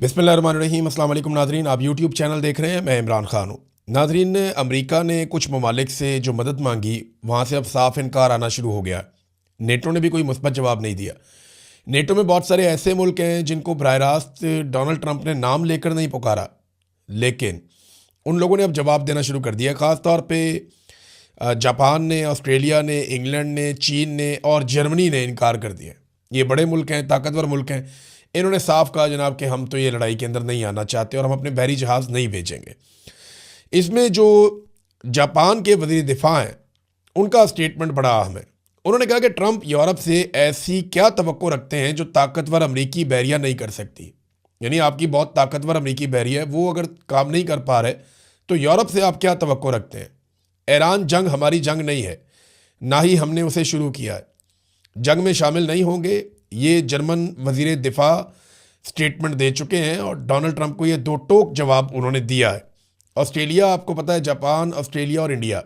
बिस्मिल्लाहिर्रहमानिर्रहीम। अस्सलाम वालेकुम नाज़रीन, आप यूट्यूब चैनल देख रहे हैं। मैं इमरान खान हूँ। नाज़रीन, अमेरिका ने कुछ ममालिक से जो मदद मांगी वहाँ से अब साफ इनकार आना शुरू हो गया। नेटो ने भी कोई मुस्बत जवाब नहीं दिया। नेटो में बहुत सारे ऐसे मुल्क हैं जिनको बराह रास्त डोनाल्ड ट्रंप ने नाम लेकर नहीं पुकारा, लेकिन उन लोगों ने अब जवाब देना शुरू कर दिया। ख़ास तौर पर जापान ने, ऑस्ट्रेलिया ने, इंग्लैंड ने, चीन ने और जर्मनी ने इनकार कर दिया। ये बड़े मुल्क हैं, ताकतवर मुल्क हैं। इन्होंने साफ कहा जनाब कि हम तो ये लड़ाई के अंदर नहीं आना चाहते और हम अपने बहरी जहाज़ नहीं भेजेंगे। इसमें जो जापान के वज़ीर दिफा हैं उनका स्टेटमेंट बड़ा अहम है। उन्होंने कहा कि ट्रंप यूरोप से ऐसी क्या तवक्को रखते हैं जो ताकतवर अमरीकी बहरिया नहीं कर सकती। यानी आपकी बहुत ताकतवर अमरीकी बहरिया है, वो अगर काम नहीं कर पा रहे तो यूरोप से आप क्या तवक्को रखते हैं। ईरान जंग हमारी जंग नहीं है, ना ही हमने उसे शुरू किया है। जंग में शामिल नहीं होंगे, ये जर्मन वज़ीर दिफा स्टेटमेंट दे चुके हैं और डोनाल्ड ट्रंप को ये दो टोक जवाब उन्होंने दिया है। ऑस्ट्रेलिया, आपको पता है, जापान, ऑस्ट्रेलिया और इंडिया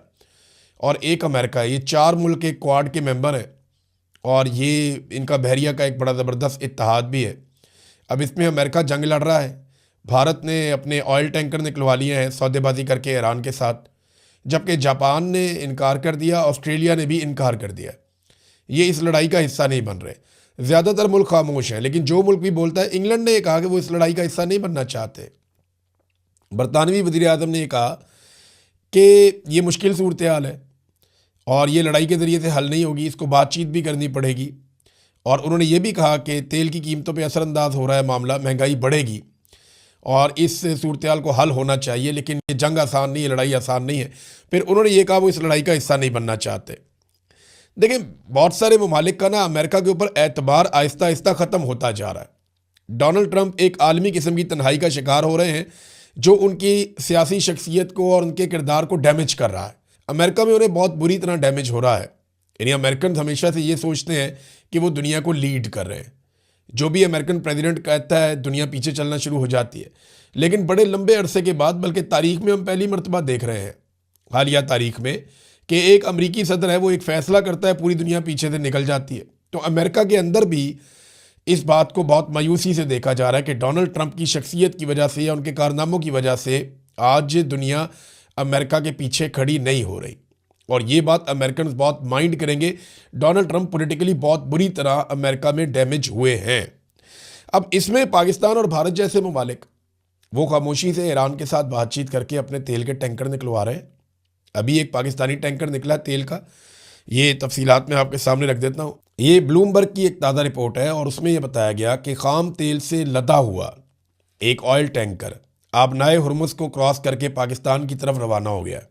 और एक अमेरिका, ये चार मुल्क एक क्वाड के मेंबर हैं और ये इनका बहरिया का एक बड़ा ज़बरदस्त इत्तेहाद भी है। अब इसमें अमेरिका जंग लड़ रहा है। भारत ने अपने ऑयल टैंकर निकलवा लिए हैं सौदेबाजी करके ईरान के साथ, जबकि जापान ने इनकार कर दिया, ऑस्ट्रेलिया ने भी इनकार कर दिया। ये इस लड़ाई का हिस्सा नहीं बन रहे। ज़्यादातर मुल्क खामोश हैं, लेकिन जो मुल्क भी बोलता है, इंग्लैंड ने कहा कि वो इस लड़ाई का हिस्सा नहीं बनना चाहते। बरतानवी वज़ीर आज़म ने कहा कि ये मुश्किल सूरत हाल है और ये लड़ाई के ज़रिए से हल नहीं होगी, इसको बातचीत भी करनी पड़ेगी। और उन्होंने ये भी कहा कि तेल की कीमतों पर असरअंदाज हो रहा है मामला, महंगाई बढ़ेगी और इस सूरत हाल को हल होना चाहिए, लेकिन ये जंग आसान नहीं है, लड़ाई आसान नहीं है। फिर उन्होंने ये कहा वो इस लड़ाई का हिस्सा नहीं बनना चाहते। देखिए, बहुत सारे ममालिक का ना अमेरिका के ऊपर एतबार आहिस्ता आहिस्ता ख़त्म होता जा रहा है। डोनाल्ड ट्रंप एक आलमी किस्म की तन्हाई का शिकार हो रहे हैं जो उनकी सियासी शख्सियत को और उनके किरदार को डैमेज कर रहा है। अमेरिका में उन्हें बहुत बुरी तरह डैमेज हो रहा है। यानी अमेरिकन हमेशा से ये सोचते हैं कि वो दुनिया को लीड कर रहे हैं। जो भी अमेरिकन प्रेसिडेंट कहता है दुनिया पीछे चलना शुरू हो जाती है। लेकिन बड़े लंबे अरसे के बाद, बल्कि तारीख में हम पहली मरतबा देख रहे हैं, हालिया तारीख में, कि एक अमरीकी सदर है वो एक फ़ैसला करता है, पूरी दुनिया पीछे से निकल जाती है। तो अमेरिका के अंदर भी इस बात को बहुत मायूसी से देखा जा रहा है कि डोनाल्ड ट्रंप की शख्सियत की वजह से या उनके कारनामों की वजह से आज दुनिया अमेरिका के पीछे खड़ी नहीं हो रही। और ये बात अमेरिकन बहुत माइंड करेंगे। डोनाल्ड ट्रंप पॉलिटिकली बहुत बुरी तरह अमेरिका में डैमेज हुए हैं। अब इसमें पाकिस्तान और भारत जैसे ममालिक वो खामोशी से ईरान के साथ बातचीत करके अपने तेल के टैंकर निकलवा रहे हैं। अभी एक पाकिस्तानी टैंकर निकला तेल का, ये तफसीलात मैं आपके सामने रख देता हूँ। ये ब्लूमबर्ग की एक ताज़ा रिपोर्ट है और उसमें यह बताया गया कि खाम तेल से लदा हुआ एक ऑयल टैंकर आबनाए हुर्मुज़ को क्रॉस करके पाकिस्तान की तरफ रवाना हो गया।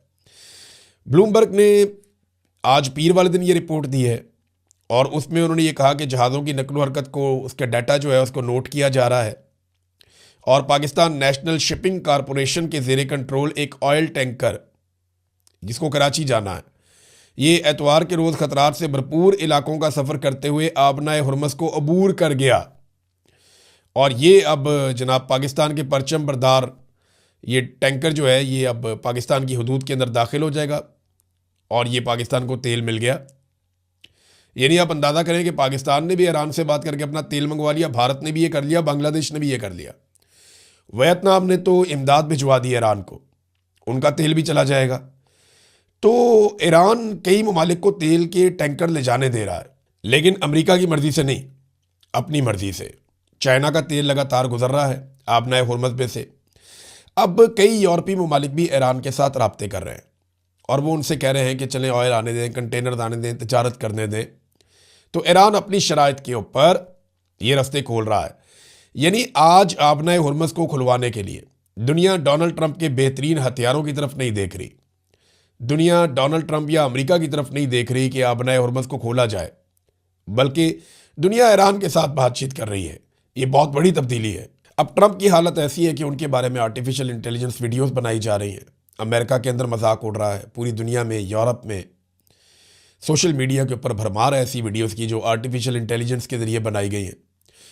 ब्लूमबर्ग ने आज पीर वाले दिन ये रिपोर्ट दी है और उसमें उन्होंने ये कहा कि जहाज़ों की नकलो हरकत को, उसका डाटा जो है उसको नोट किया जा रहा है और पाकिस्तान नेशनल शिपिंग कॉरपोरेशन के ज़ेरे कंट्रोल एक ऑयल टैंकर जिसको कराची जाना है, ये एतवार के रोज़ ख़तरात से भरपूर इलाकों का सफ़र करते हुए आबनाए हुर्मुज़ को अबूर कर गया। और ये अब जनाब पाकिस्तान के परचम बरदार ये टैंकर जो है ये अब पाकिस्तान की हदूद के अंदर दाखिल हो जाएगा और ये पाकिस्तान को तेल मिल गया। यानी आप अंदाज़ा करें कि पाकिस्तान ने भी ईरान से बात करके अपना तेल मंगवा लिया, भारत ने भी ये कर लिया, बांग्लादेश ने भी ये कर लिया, वियतनाम ने तो इमदाद भिजवा दी ईरान को, उनका तेल भी चला जाएगा। तो ईरान कई ममालिक को तेल के टैंकर ले जाने दे रहा है, लेकिन अमेरिका की मर्ज़ी से नहीं, अपनी मर्ज़ी से। चाइना का तेल लगातार गुजर रहा है आबनाए हुर्मुज़ में से। अब कई यूरोपीय ममालिक भी ईरान के साथ राब्ते कर रहे हैं और वो उनसे कह रहे हैं कि चलें ऑयल आने दें, कंटेनर आने दें, तजारत करने दें। तो ईरान अपनी शराइत के ऊपर ये रास्ते खोल रहा है। यानी आज आबनाए हुर्मुज़ को खुलवाने के लिए दुनिया डोनाल्ड ट्रंप के बेहतरीन हथियारों की तरफ नहीं देख रही। दुनिया डोनाल्ड ट्रंप या अमेरिका की तरफ नहीं देख रही कि आबनाए हुर्मुज़ को खोला जाए, बल्कि दुनिया ईरान के साथ बातचीत कर रही है। ये बहुत बड़ी तब्दीली है। अब ट्रंप की हालत ऐसी है कि उनके बारे में आर्टिफिशियल इंटेलिजेंस वीडियोस बनाई जा रही हैं। अमेरिका के अंदर मजाक उड़ रहा है, पूरी दुनिया में, यूरोप में, सोशल मीडिया के ऊपर भरमार है ऐसी वीडियोज़ की जो आर्टिफिशियल इंटेलिजेंस के ज़रिए बनाई गई हैं।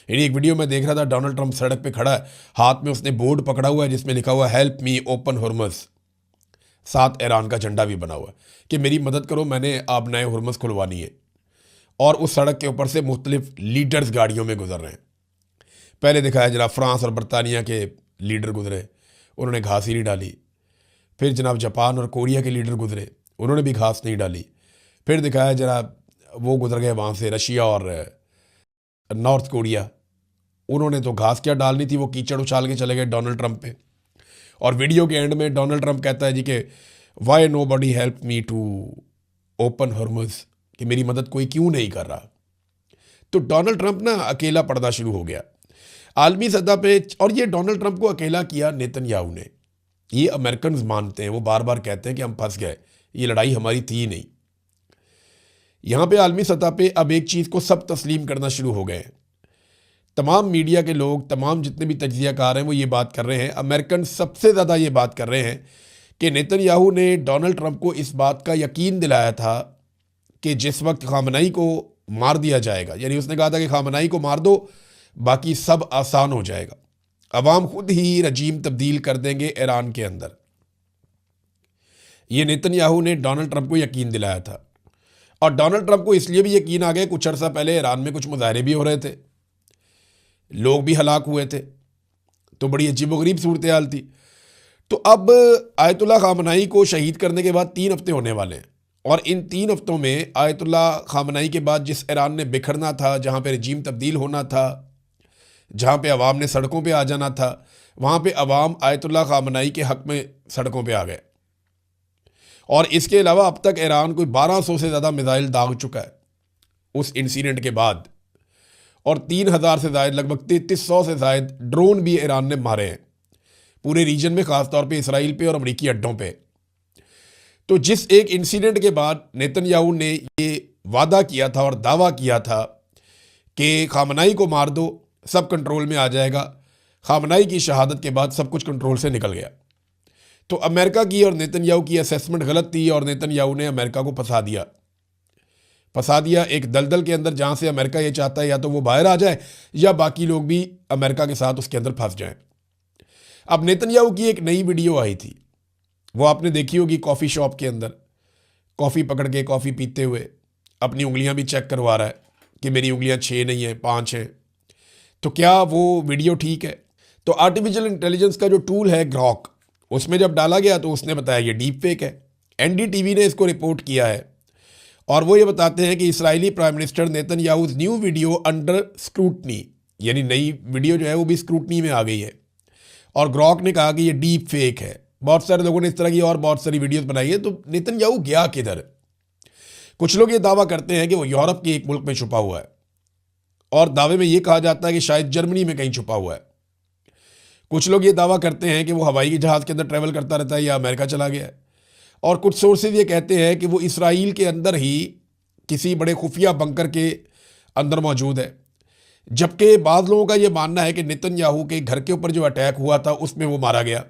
यानी एक वीडियो में देख रहा था, डोनाल्ड ट्रंप सड़क पर खड़ा है, हाथ में उसने बोर्ड पकड़ा हुआ है जिसमें लिखा हुआ है हेल्प मी ओपन हुर्मुज़, साथ ईरान का झंडा भी बना हुआ है कि मेरी मदद करो, मैंने आबनाए हुर्मुज़ खुलवानी है। और उस सड़क के ऊपर से मुख्तलिफ लीडर्स गाड़ियों में गुजर रहे हैं। पहले दिखाया जनाब फ्रांस और बरतानिया के लीडर गुजरे, उन्होंने घास ही नहीं डाली। फिर जनाब जापान और कोरिया के लीडर गुजरे, उन्होंने भी घास नहीं डाली। फिर दिखाया जनाब वो गुजर गए वहाँ से रशिया और नॉर्थ कोरिया, उन्होंने तो घास क्या डालनी थी, वो कीचड़ उछाल के चले गए डोनाल्ड ट्रंप पे। और वीडियो के एंड में डोनाल्ड ट्रंप कहता है जी कि why nobody help me to open Hormuz, कि मेरी मदद कोई क्यों नहीं कर रहा। तो डोनाल्ड ट्रंप ना अकेला पड़ना शुरू हो गया आलमी सतह पे। और ये डोनाल्ड ट्रंप को अकेला किया नेतन्याहू ने। ये अमेरिकन मानते हैं, वो बार बार कहते हैं कि हम फंस गए, ये लड़ाई हमारी थी नहीं। यहाँ पे आलमी सतह पे अब एक चीज़ को सब तस्लीम करना शुरू हो गए हैं। तमाम मीडिया के लोग, तमाम जितने भी तज्जियाकार हैं वो ये बात कर रहे हैं, अमेरिकन सबसे ज़्यादा ये बात कर रहे हैं कि नेतन्याहू ने डोनाल्ड ट्रंप को इस बात का यकीन दिलाया था कि जिस वक्त खामनाई को मार दिया जाएगा, यानी उसने कहा था कि खामनाई को मार दो बाकी सब आसान हो जाएगा, अवाम खुद ही रजीम तब्दील कर देंगे ईरान के अंदर। ये नेतन्याहू ने डोनाल्ड ट्रंप को यकीन दिलाया था। और डोनाल्ड ट्रंप को इसलिए भी यकीन आ गया, कुछ अर्सा पहले ईरान में कुछ मुजाहरे भी हो रहे थे, लोग भी हलाक हुए थे, तो बड़ी अजीबोगरीब सूरत हाल थी। तो अब आयतुल्लाह खामनाई को शहीद करने के बाद 3 हफ्ते होने वाले हैं, और इन 3 हफ्तों में आयतुल्लाह खामनाई के बाद जिस ईरान ने बिखरना था, जहाँ पे रजीम तब्दील होना था, जहाँ पे अवाम ने सड़कों पे आ जाना था, वहाँ पे अवाम आयतुल्लाह खामनाई के हक़ में सड़कों पे आ गए। और इसके अलावा अब तक ईरान कोई 1200 से ज़्यादा मिसाइल दाग चुका है उस इंसिडेंट के बाद, और 3000 से ज़ायद, लगभग 3300 से ज़ायद ड्रोन भी ईरान ने मारे हैं पूरे रीजन में, ख़ासतौर पे इसराइल पे और अमरीकी अड्डों पे। तो जिस एक इंसिडेंट के बाद नेतन्याहू ने ये वादा किया था और दावा किया था कि खामनाई को मार दो सब कंट्रोल में आ जाएगा, खामनाई की शहादत के बाद सब कुछ कंट्रोल से निकल गया। तो अमेरिका की और नेतन्याहू की असेसमेंट गलत थी, और नेतन्याहू ने अमेरिका को फंसा दिया एक दलदल के अंदर, जहाँ से अमेरिका ये चाहता है या तो वो बाहर आ जाए या बाकी लोग भी अमेरिका के साथ उसके अंदर फंस जाएं। अब नेतन्याहू की एक नई वीडियो आई थी, वो आपने देखी होगी, कॉफ़ी शॉप के अंदर कॉफ़ी पकड़ के कॉफ़ी पीते हुए अपनी उंगलियां भी चेक करवा रहा है कि मेरी उंगलियां 6 नहीं हैं, 5 हैं। तो क्या वो वीडियो ठीक है? तो आर्टिफिशियल इंटेलिजेंस का जो टूल है ग्रॉक, उसमें जब डाला गया तो उसने बताया ये डीप फेक है। एनडीटीवी ने इसको रिपोर्ट किया है, और वो ये बताते हैं कि Israeli prime minister Netanyahu's new video under scrutiny, यानी नई वीडियो जो है वो भी स्क्रूटनी में आ गई है। और ग्रॉक ने कहा कि ये डीप फेक है। बहुत सारे लोगों ने इस तरह की और बहुत सारी वीडियोस बनाई है। तो नेतन्याहू गया किधर? कुछ लोग ये दावा करते हैं कि वो यूरोप के एक मुल्क में छुपा हुआ है, और दावे में ये कहा जाता है कि शायद जर्मनी में कहीं छुपा हुआ है। कुछ लोग ये दावा करते हैं कि वो हवाई जहाज़ के अंदर ट्रैवल करता रहता है या अमेरिका चला गया है। और कुछ सोर्सेज ये कहते हैं कि वो इसराइल के अंदर ही किसी बड़े खुफिया बंकर के अंदर मौजूद है। जबकि बाद लोगों का ये मानना है कि नेतन्याहू के घर के ऊपर जो अटैक हुआ था उसमें वो मारा गया,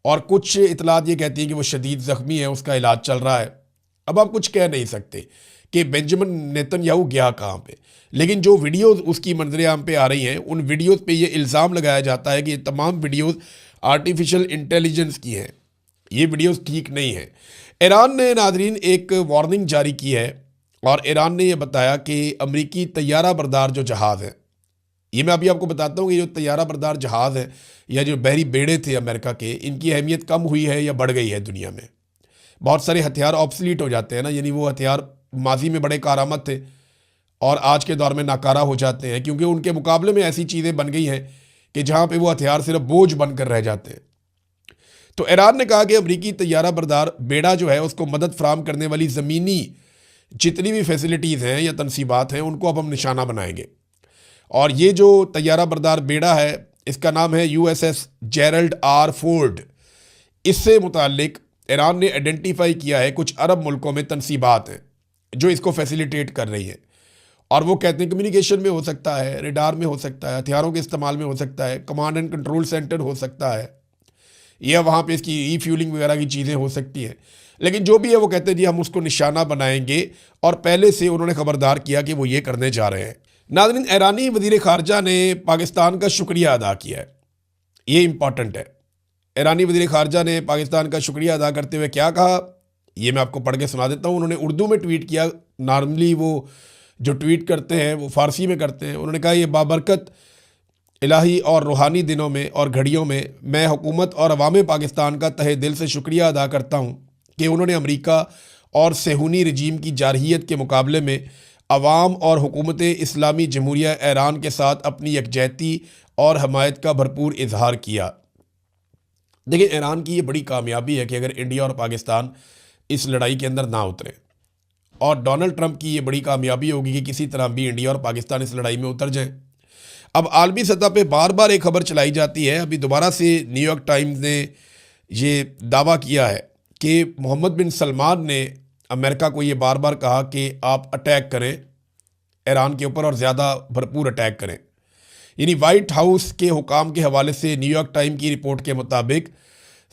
और कुछ इतलात ये कहती हैं कि वो शदीद ज़ख्मी है, उसका इलाज चल रहा है। अब आप कुछ कह नहीं सकते कि बेंजामिन नेतन्याहू गया कहाँ पे, लेकिन जो वीडियोस उसकी मंजर-ए-आम पे आ रही हैं, उन वीडियोस पे ये इल्ज़ाम लगाया जाता है कि ये तमाम वीडियोस आर्टिफिशियल इंटेलिजेंस की हैं, ये वीडियोस ठीक नहीं है। ईरान ने नाज़रीन एक वार्निंग जारी की है, और ईरान ने यह बताया कि अमरीकी तैयारा बरदार जो जहाज़ है, ये मैं अभी आपको बताता हूँ कि जो तैयारा बरदार जहाज़ है या जो बहरी बेड़े थे अमेरिका के, इनकी अहमियत कम हुई है या बढ़ गई है दुनिया में। बहुत सारे हथियार ऑब्सलीट हो जाते हैं ना, यानी वो हथियार माजी में बड़े कारआमद थे और आज के दौर में नाकारा हो जाते हैं, क्योंकि उनके मुकाबले में ऐसी चीज़ें बन गई हैं कि जहाँ पे वो हथियार सिर्फ बोझ बनकर रह जाते हैं। तो ईरान ने कहा कि अमरीकी तैयारा बरदार बेड़ा जो है उसको मदद फराहम करने वाली ज़मीनी जितनी भी फैसिलिटीज़ हैं या तनसीबात हैं उनको अब हम निशाना बनाएंगे। और ये जो तैयारा बरदार बेड़ा है इसका नाम है USS जेरल्ड आर फोर्ड। इससे मुताल्लिक ईरान ने आइडेंटिफाई किया है कुछ अरब मुल्कों में तनसीबात हैं जो इसको फैसिलिटेट कर रही है, और वो कहते हैं कम्युनिकेशन में हो सकता है, रेडार में हो सकता है, हथियारों के इस्तेमाल में हो सकता है, कमांड एंड कंट्रोल सेंटर हो सकता है, या वहाँ पे इसकी रीफ्यूलिंग वगैरह की चीज़ें हो सकती हैं। लेकिन जो भी है वो कहते हैं जी हम उसको निशाना बनाएंगे, और पहले से उन्होंने खबरदार किया कि वो ये करने जा रहे हैं। नाज़रीन, ईरानी वज़ीर ख़ारजा ने पाकिस्तान का शुक्रिया अदा किया है, ये इंपॉर्टेंट है। ईरानी वज़ीर ख़ारजा ने पाकिस्तान का शुक्रिया अदा करते हुए क्या कहा, ये मैं आपको पढ़ के सुना देता हूँ। उन्होंने उर्दू में ट्वीट किया, नॉर्मली वो जो ट्वीट करते हैं वो फ़ारसी में करते हैं। उन्होंने कहा ये बाबरकत इलाही और रूहानी दिनों में और घड़ियों में मैं हुकूमत और अवाम पाकिस्तान का तहे दिल से शुक्रिया अदा करता हूँ कि उन्होंने अमरीका और सेहूनी रजीम की जारहियत के मुकाबले में अवाम और हुकूमत इस्लामी जमहूरिया ईरान के साथ अपनी यकजहती और हमायत का भरपूर इजहार किया। देखिए, ईरान की ये बड़ी कामयाबी है कि अगर इंडिया और पाकिस्तान इस लड़ाई के अंदर ना उतरे, और डोनाल्ड ट्रंप की ये बड़ी कामयाबी होगी कि किसी तरह भी इंडिया और पाकिस्तान इस लड़ाई में उतर जाएं। अब आलमी सतह पे बार बार एक खबर चलाई जाती है, अभी दोबारा से न्यूयॉर्क टाइम्स ने ये दावा किया है कि मोहम्मद बिन सलमान ने अमेरिका को ये बार बार कहा कि आप अटैक करें ईरान के ऊपर और ज़्यादा भरपूर अटैक करें। यानी वाइट हाउस के हुकाम के हवाले से न्यूयॉर्क टाइम की रिपोर्ट के मुताबिक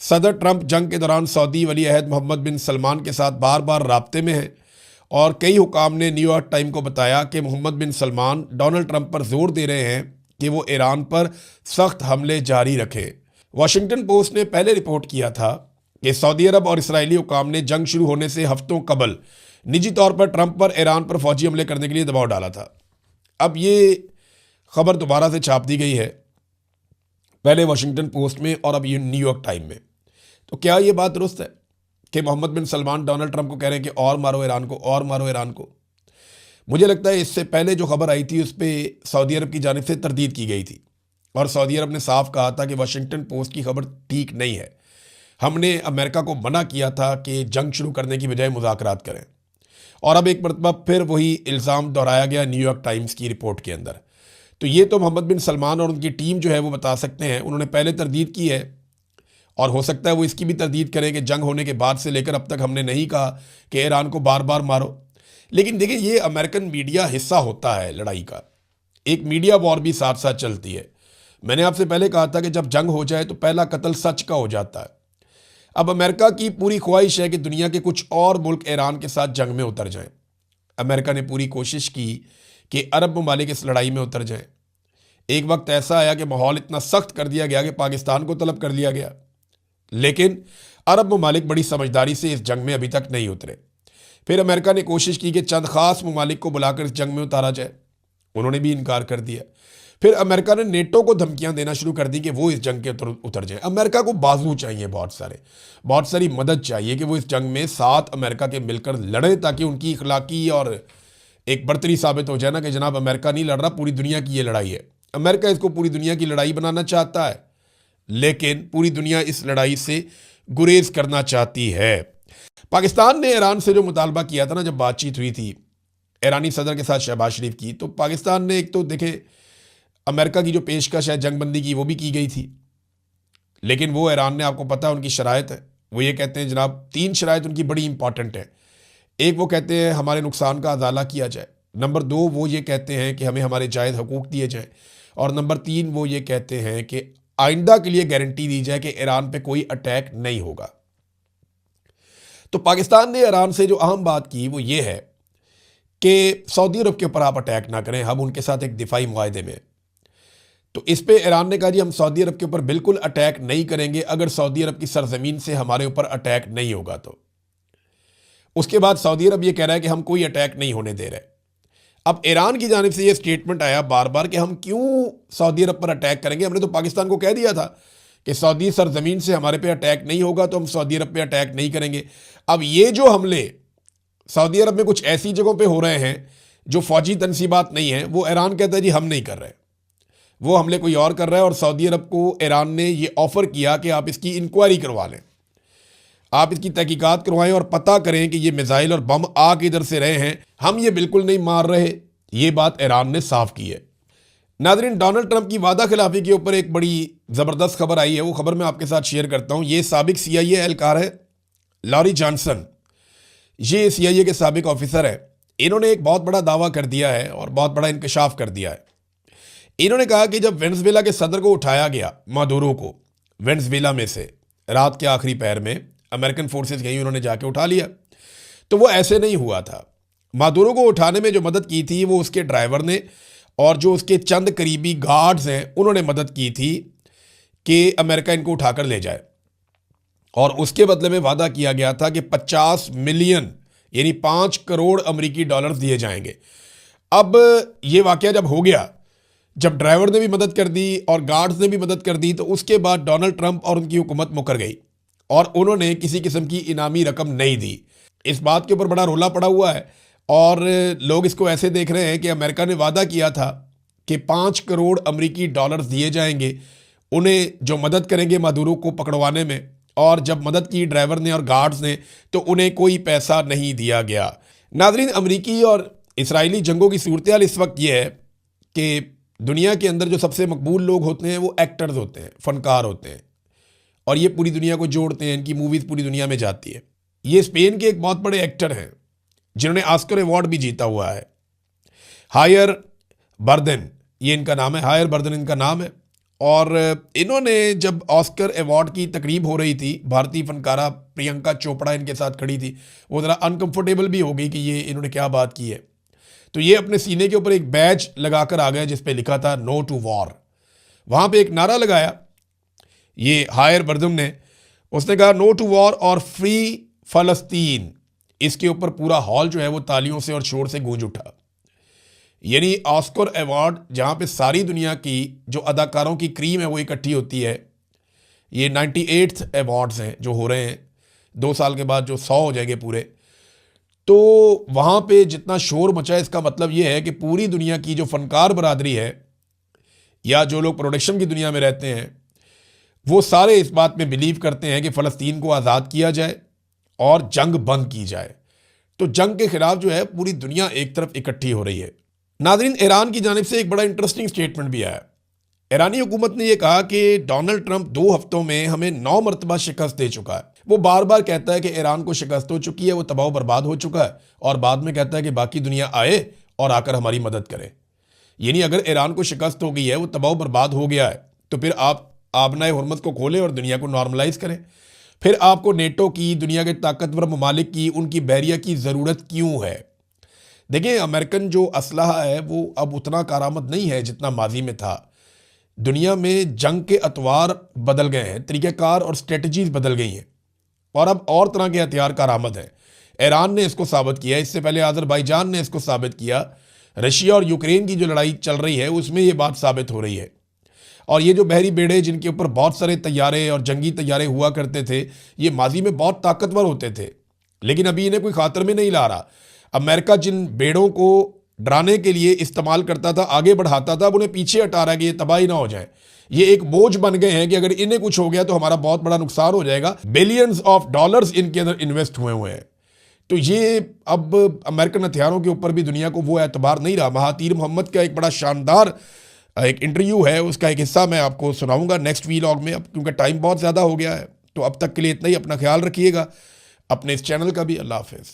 सदर ट्रंप जंग के दौरान सऊदी वली अहद मोहम्मद बिन सलमान के साथ बार बार राब्ते में हैं, और कई हुकाम ने न्यूयॉर्क टाइम को बताया कि मोहम्मद बिन सलमान डोनाल्ड ट्रंप पर जोर दे रहे हैं कि वो ईरान पर सख्त हमले जारी रखें। वाशिंगटन पोस्ट ने पहले रिपोर्ट किया था कि सऊदी अरब और इसराइली हुकाम ने जंग शुरू होने से हफ्तों कबल निजी तौर पर ट्रंप पर ईरान पर फौजी हमले करने के लिए दबाव डाला था। अब ये खबर दोबारा से छाप दी गई है, पहले वाशिंगटन पोस्ट में और अब ये न्यूयॉर्क टाइम में। तो क्या ये बात दुरुस्त है कि मोहम्मद बिन सलमान डोनाल्ड ट्रंप को कह रहे हैं कि और मारो ईरान को, और मारो ईरान को? मुझे लगता है इससे पहले जो खबर आई थी उस पर सऊदी अरब की जानिब से तरदीद की गई थी, और सऊदी अरब ने साफ कहा था कि वाशिंगटन पोस्ट की खबर ठीक नहीं है। हमने अमेरिका को मना किया था कि जंग शुरू करने की बजाय मुज़ाकरात करें, और अब एक मरतबा फिर वही इल्ज़ाम दोहराया गया न्यूयॉर्क टाइम्स की रिपोर्ट के अंदर। तो ये तो मोहम्मद बिन सलमान और उनकी टीम जो है वो बता सकते हैं, उन्होंने पहले तरदीद की है, और हो सकता है वो इसकी भी तरदीद करें कि जंग होने के बाद से लेकर अब तक हमने नहीं कहा कि ईरान को बार बार मारो। लेकिन देखिए, ये अमेरिकन मीडिया हिस्सा होता है लड़ाई का, एक मीडिया वॉर भी साथ साथ चलती है। मैंने आपसे पहले कहा था कि जब जंग हो जाए तो पहला कत्ल सच का हो जाता है। अब अमेरिका की पूरी ख्वाहिश है कि दुनिया के कुछ और मुल्क ईरान के साथ जंग में उतर जाएं। अमेरिका ने पूरी कोशिश की कि अरब ममालिक इस लड़ाई में उतर जाएं। एक वक्त ऐसा आया कि माहौल इतना सख्त कर दिया गया कि पाकिस्तान को तलब कर लिया गया, लेकिन अरब ममालिक बड़ी समझदारी से इस जंग में अभी तक नहीं उतरे। फिर अमेरिका ने कोशिश की कि चंद खास ममालिक को बुलाकर इस जंग में उतारा जाए, उन्होंने भी इनकार कर दिया। फिर अमेरिका ने नेटो को धमकियां देना शुरू कर दी कि वो इस जंग के उतर जाए। अमेरिका को बाजू चाहिए, बहुत सारी मदद चाहिए कि वो इस जंग में साथ अमेरिका के मिलकर लड़े, ताकि उनकी इखलाकी और एक बर्तरी साबित हो जाए ना कि जनाब अमेरिका नहीं लड़ रहा, पूरी दुनिया की ये लड़ाई है। अमेरिका इसको पूरी दुनिया की लड़ाई बनाना चाहता है, लेकिन पूरी दुनिया इस लड़ाई से गुरेज करना चाहती है। पाकिस्तान ने ईरान से जो मुतालबा किया था ना, जब बातचीत हुई थी ईरानी सदर के साथ शहबाज शरीफ की, तो पाकिस्तान ने एक तो देखे अमेरिका की जो पेशकश है जंगबंदी की वो भी की गई थी, लेकिन वो ईरान ने, आपको पता है उनकी शराइत है, वो ये कहते हैं जनाब 3 शराइत उनकी बड़ी इंपॉर्टेंट है। एक वो कहते हैं हमारे नुकसान का अजाला किया जाए, नंबर 2 वो ये कहते हैं कि हमें हमारे जायज़ हकूक़ दिए जाएँ, और नंबर 3 वो ये कहते हैं कि आइंदा के लिए गारंटी दी जाए कि ईरान पे कोई अटैक नहीं होगा। तो पाकिस्तान ने ईरान से जो अहम बात की वो ये है कि सऊदी अरब के ऊपर आप अटैक ना करें, हम उनके साथ एक दिफाई मुआहदे में। तो इस पे ईरान ने कहा जी हम सऊदी अरब के ऊपर बिल्कुल अटैक नहीं करेंगे अगर सऊदी अरब की सरजमीन से हमारे ऊपर अटैक नहीं होगा। तो उसके बाद सऊदी अरब ये कह रहा है कि हम कोई अटैक नहीं होने दे रहे। अब ईरान की जानिब से ये स्टेटमेंट आया बार बार कि हम क्यों सऊदी अरब पर अटैक करेंगे, हमने तो पाकिस्तान को कह दिया था कि सऊदी सरजमीन से हमारे पे अटैक नहीं होगा, तो हम सऊदी अरब पे अटैक नहीं करेंगे। अब ये जो हमले सऊदी अरब में कुछ ऐसी जगहों पे हो रहे हैं जो फौजी तनसीबात नहीं हैं, वो ईरान कहता है जी हम नहीं कर रहे, वो हमले कोई और कर रहा है। और सऊदी अरब को ईरान ने ये ऑफ़र किया कि आप इसकी इंक्वायरी करवा लें, आप इसकी तहकीकात करवाएं और पता करें कि ये मिसाइल और बम आ किधर से रहे हैं, हम ये बिल्कुल नहीं मार रहे। ये बात ईरान ने साफ की है। नाज़रीन, डोनाल्ड ट्रंप की वादा खिलाफी के ऊपर एक बड़ी ज़बरदस्त खबर आई है, वो खबर मैं आपके साथ शेयर करता हूँ। ये साबिक CIA एहलकार है लॉरी जॉनसन, ये CIA के साबिक ऑफिसर है। इन्होंने एक बहुत बड़ा दावा कर दिया है और बहुत बड़ा इंकशाफ कर दिया है। इन्होंने कहा कि जब वेनेजुएला के सदर को उठाया गया, मादुरो को वेनेजुएला में से रात के आखिरी पहर में अमेरिकन फोर्सेस गई, उन्होंने जाके उठा लिया, तो वो ऐसे नहीं हुआ था। मादुरो को उठाने में जो मदद की थी वो उसके ड्राइवर ने और जो उसके चंद करीबी गार्ड्स हैं उन्होंने मदद की थी कि अमेरिका इनको उठाकर ले जाए, और उसके बदले में वादा किया गया था कि 50 मिलियन यानी 5 करोड़ अमेरिकी डॉलर दिए जाएंगे। अब ये वाकया जब हो गया, जब ड्राइवर ने भी मदद कर दी और गार्ड्स ने भी मदद कर दी, तो उसके बाद डोनाल्ड ट्रंप और उनकी हुकूमत मुकर गई और उन्होंने किसी किस्म की इनामी रकम नहीं दी। इस बात के ऊपर बड़ा रोला पड़ा हुआ है और लोग इसको ऐसे देख रहे हैं कि अमेरिका ने वादा किया था कि 5 करोड़ अमेरिकी डॉलर्स दिए जाएंगे उन्हें जो मदद करेंगे मादुरो को पकड़वाने में, और जब मदद की ड्राइवर ने और गार्ड्स ने तो उन्हें कोई पैसा नहीं दिया गया। नाजरीन, अमेरिकी और इसराइली जंगों की सूरत हाल इस वक्त यह है कि दुनिया के अंदर जो सबसे मकबूल लोग होते हैं वो एक्टर्स होते हैं, फनकार होते हैं, और ये पूरी दुनिया को जोड़ते हैं, इनकी मूवीज़ पूरी दुनिया में जाती है। ये स्पेन के एक बहुत बड़े एक्टर हैं जिन्होंने ऑस्कर अवार्ड भी जीता हुआ है। हायर बर्देन ये इनका नाम है, हायर बर्देन इनका नाम है। और इन्होंने जब ऑस्कर अवार्ड की तकरीब हो रही थी, भारतीय फनकारा प्रियंका चोपड़ा इनके साथ खड़ी थी, वो ज़रा अनकंफर्टेबल भी हो गई कि ये इन्होंने क्या बात की है। तो ये अपने सीने के ऊपर एक बैज लगाकर आ गए जिस पे लिखा था नो टू वॉर। वहाँ पे एक नारा लगाया ये हायर बर्दम ने, उसने कहा नो टू वॉर और फ्री फ़लस्तीन। इसके ऊपर पूरा हॉल जो है वो तालियों से और शोर से गूंज उठा। यानी ऑस्कर अवार्ड जहाँ पे सारी दुनिया की जो अदाकारों की क्रीम है वो इकट्ठी होती है। ये 98th अवार्ड्स हैं जो हो रहे हैं, 2 साल के बाद जो 100 हो जाएंगे पूरे। तो वहाँ पे जितना शोर मचा है, इसका मतलब ये है कि पूरी दुनिया की जो फनकार बरादरी है या जो लोग प्रोडक्शन की दुनिया में रहते हैं वो सारे इस बात में बिलीव करते हैं कि फ़लस्तीन को आज़ाद किया जाए और जंग बंद की जाए। तो जंग के खिलाफ जो है पूरी दुनिया एक तरफ इकट्ठी हो रही है। नाज़रीन, ईरान की जानिब से एक बड़ा इंटरेस्टिंग स्टेटमेंट भी आया। ईरानी हुकूमत ने यह कहा कि डोनाल्ड ट्रंप 2 हफ्तों में हमें 9 मरतबा शिकस्त दे चुका है। वो बार बार कहता है कि ईरान को शिकस्त हो चुकी है, वो तबाह बर्बाद हो चुका है, और बाद में कहता है कि बाकी दुनिया आए और आकर हमारी मदद करे। यानी अगर ईरान को शिकस्त हो गई है, वो तबाह बर्बाद हो गया है, तो फिर आप आबनाए हुर्मत को खोलें और दुनिया को नॉर्मलाइज करें। फिर आपको नेटो की, दुनिया के ताकतवर ममालिक की, उनकी बहरिया की ज़रूरत क्यों है? देखिए, अमेरिकन जो असलहा है वो अब उतना कारामद नहीं है जितना माजी में था। दुनिया में जंग के अतवार बदल गए हैं, तरीक़ाकार और स्ट्रेटजीज बदल गई हैं, और अब और तरह के हथियार कारामद हैं। ईरान ने इसको साबित किया, इससे पहले अज़रबैजान ने इसको साबित किया। रशिया और यूक्रेन की जो लड़ाई चल रही है उसमें ये बात साबित हो रही है। और ये जो बहरी बेड़े जिनके ऊपर बहुत सारे तैयारे और जंगी तैयारे हुआ करते थे, ये माजी में बहुत ताकतवर होते थे, लेकिन अभी इन्हें कोई खातर में नहीं ला रहा। अमेरिका जिन बेड़ों को डराने के लिए इस्तेमाल करता था, आगे बढ़ाता था, अब उन्हें पीछे हटा रहा है कि ये तबाही ना हो जाए। ये एक बोझ बन गए हैं कि अगर इन्हें कुछ हो गया तो हमारा बहुत बड़ा नुकसान हो जाएगा। बिलियंस ऑफ डॉलर्स इनके अंदर इन्वेस्ट हुए हैं। तो ये अब अमेरिकन हथियारों के ऊपर भी दुनिया को वो एतबार नहीं रहा। महातीर मोहम्मद का एक बड़ा शानदार एक इंटरव्यू है, उसका एक हिस्सा मैं आपको सुनाऊंगा नेक्स्ट वीलॉग में, अब क्योंकि टाइम बहुत ज़्यादा हो गया है। तो अब तक के लिए इतना ही। अपना ख्याल रखिएगा, अपने इस चैनल का भी। अल्लाह हाफिज़।